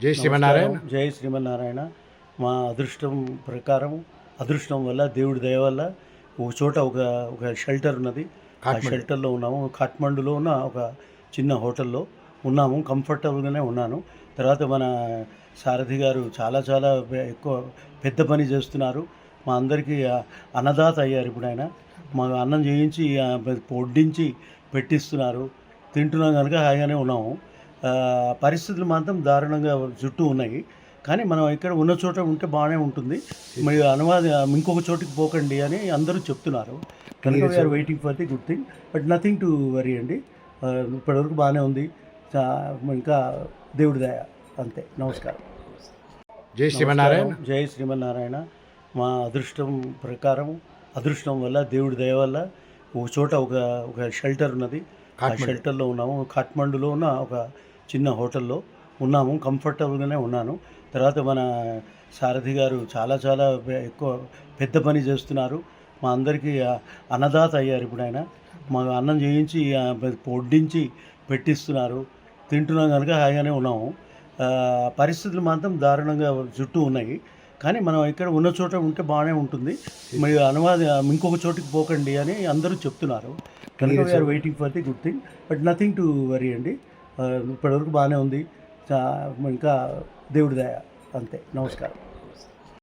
జై శ్రీమన్నారాయణ. జై శ్రీమన్నారాయణ. మా అదృష్టం ప్రకారం అదృష్టం వల్ల దేవుడి దయ వల్ల ఒక చోట ఒక ఒక షెల్టర్ ఉన్నది. ఆ షెల్టర్లో ఉన్నాము. కాఠ్మండూలో ఉన్న ఒక చిన్న హోటల్లో ఉన్నాము. కంఫర్టబుల్గానే ఉన్నాను. తర్వాత మన సారథి గారు చాలా చాలా ఎక్కువ పెద్ద పని చేస్తున్నారు. మా అందరికీ అన్నదాత అయ్యారు. ఇప్పుడు ఆయన మా అన్నం చేయించి వడ్డించి పెట్టిస్తున్నారు. తింటున్నాం కనుక హాయిగానే ఉన్నాము. పరిస్థితులు మాత్రం దారుణంగా చుట్టూ ఉన్నాయి. కానీ మనం ఇక్కడ ఉన్న చోట ఉంటే బాగానే ఉంటుంది. మరి ఇంకొక చోటికి పోకండి అని అందరూ చెప్తున్నారు. కనుక we are waiting for the good thing. But nothing to worry అండి. ఇప్పటివరకు బాగానే ఉంది. ఇంకా దేవుడి దయ అంతే. నమస్కారం. జై శ్రీమన్నారాయణ. జై శ్రీమన్నారాయణ. మా అదృష్టం ప్రకారం అదృష్టం వల్ల దేవుడి దయ వల్ల ఒక చోట ఒక ఒక షెల్టర్ ఉన్నది. ఆ షెల్టర్లో ఉన్నాము. కాఠ్మండూలో ఉన్న ఒక చిన్న హోటల్లో ఉన్నాము. కంఫర్టబుల్గానే ఉన్నాను. తర్వాత మన సారథి గారు చాలా చాలా ఎక్కువ పెద్ద పని చేస్తున్నారు. మా అందరికీ అన్నదాత అయ్యారు. ఇప్పుడు ఆయన మా అన్నం చేయించి వడ్డించి పెట్టిస్తున్నారు. తింటున్నాం కనుక హాయిగానే ఉన్నాము. పరిస్థితులు మాత్రం దారుణంగా చుట్టూ ఉన్నాయి. కానీ మనం ఇక్కడ ఉన్న చోట ఉంటే బాగానే ఉంటుంది. మరి ఇంకొక చోటికి పోకండి అని అందరూ చెప్తున్నారు. కనుక we are waiting for the good thing. But nothing to worry అండి. ఇప్పటివరకు బాగానే ఉంది. ఇంకా దేవుడి దయ అంతే. నమస్కారం.